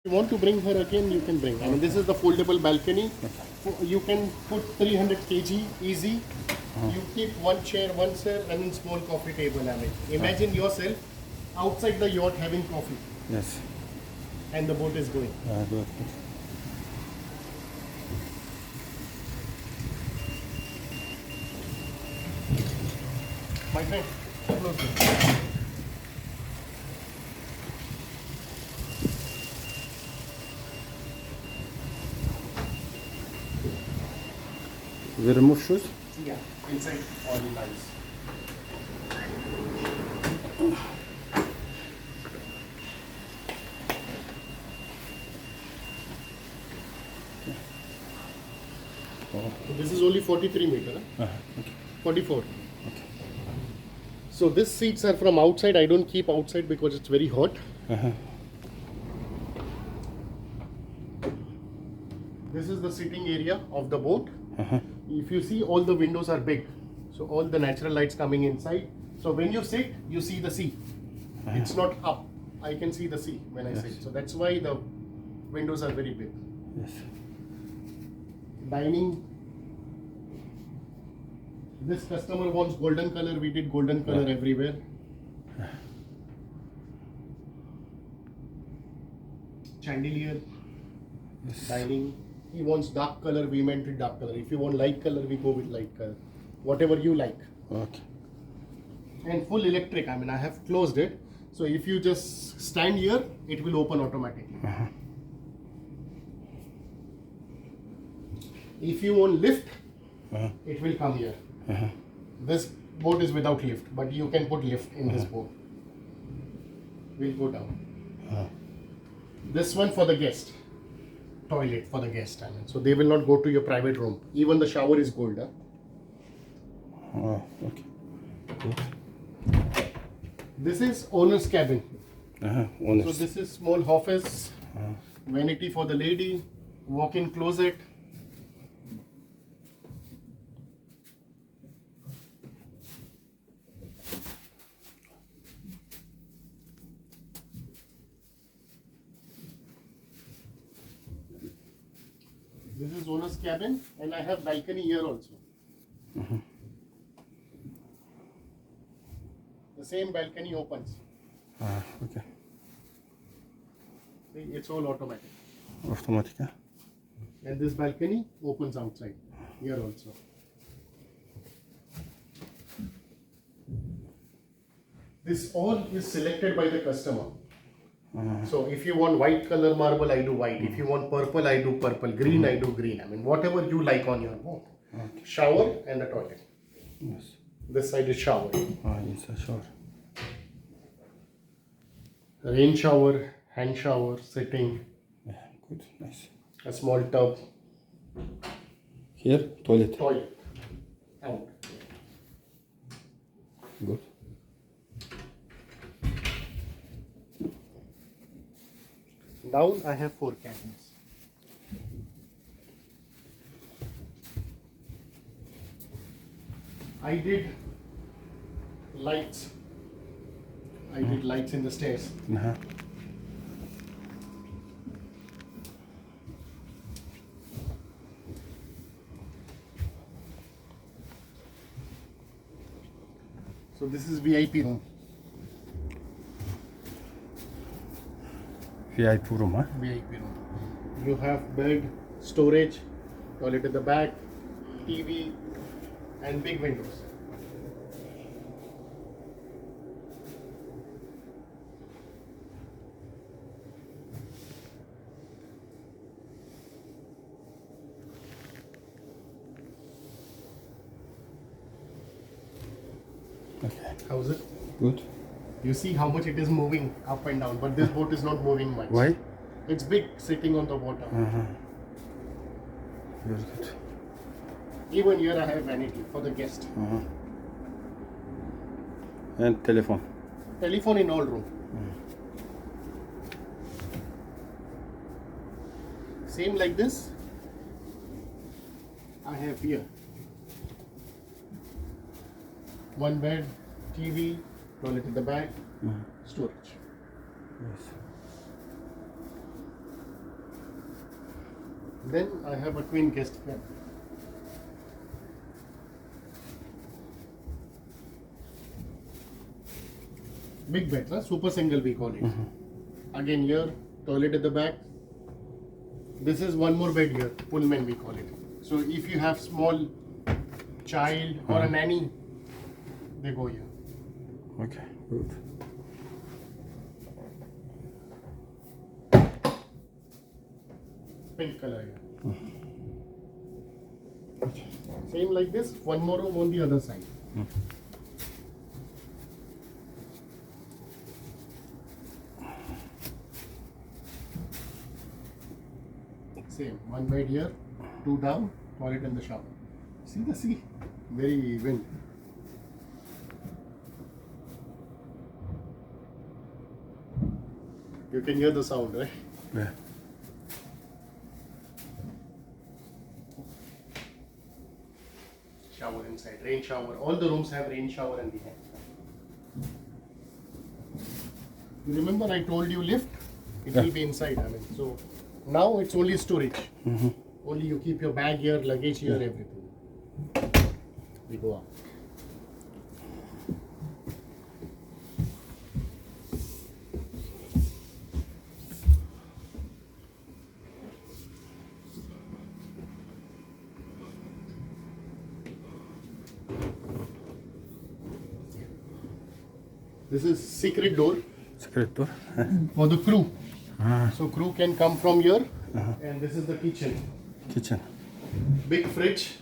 If you want to bring her again, you can bring. I mean, this is the foldable balcony. You can put 300 kg easy. You keep one chair, and then small coffee table. I mean, imagine yourself outside the yacht having coffee. Yes. And the boat is going. Good. My friend, close this. We remove shoes. Yeah, inside all the lines. Oh. So this is only 43 meter. Huh? Okay. 44. Okay. So these seats are from outside. I don't keep outside because it's very hot. This is the sitting area of the boat. If you see, all the windows are big, so all the natural lights coming inside. So when you sit, you see the sea. It's not up. I can see the sea when I sit. So that's why the windows are very big. Yes. Dining. This customer wants golden color. We did golden color everywhere. Chandelier. Yes. Dining. He wants dark color. We meant it dark color. If you want light color, we go with light color. Whatever you like. Okay. And full electric. I mean, I have closed it. So if you just stand here, it will open automatically. If you want lift, it will come here. This boat is without lift, but you can put lift in this boat. We'll go down. This one for the guest. Toilet for the guest. I mean, so they will not go to your private room. Even the shower is gold. Huh? Oh, okay. Good. This is owner's cabin. Owners. So this is small office, vanity for the lady, walk-in closet. This is owner's cabin, and I have balcony here also. The same balcony opens. Okay. See, it's all automatic. Automatic. Huh? And this balcony opens outside here also. This all is selected by the customer. So if you want white color marble, I do white. If you want purple, I do purple. Green, I do green. I mean, whatever you like on your boat. Okay. Shower and the toilet. Yes. This side is shower. Inside shower. Rain shower, hand shower, sitting, Yeah, good. Nice. a small tub, Here, toilet. toilet. Out. Good. Down, I have 4 cabins. I did lights. I did lights in the stairs. So this is VIP room. VIP room, huh? VIP room. You have bed, storage, toilet at the back, TV, and big windows. Okay. How's it? Good. You see how much it is moving up and down, but this boat is not moving much. Why? It's big, sitting on the water. Very good. Even here I have vanity for the guest. And telephone. Telephone in all room. Same like this, I have here. One bed, TV, toilet at the back, storage. Yes. Then I have a twin guest bed. Big bed, super single we call it. Again here, toilet at the back. This is one more bed here, Pullman we call it. So if you have small child or a nanny, they go here. Okay, good. Pink color here. Same like this, one more room on the other side. Same, one bed here, two down, toilet and the shower. See the sea? Very wind. You can hear the sound, right? Yeah. Shower inside, rain shower. All the rooms have rain shower and behind. You remember I told you lift? It will be inside. I mean, so now it's only storage. Only you keep your bag here, luggage here, everything. We go up. This is secret door Secret door. for the crew. Ah, So crew can come from here, and this is the kitchen. kitchen. Big fridge,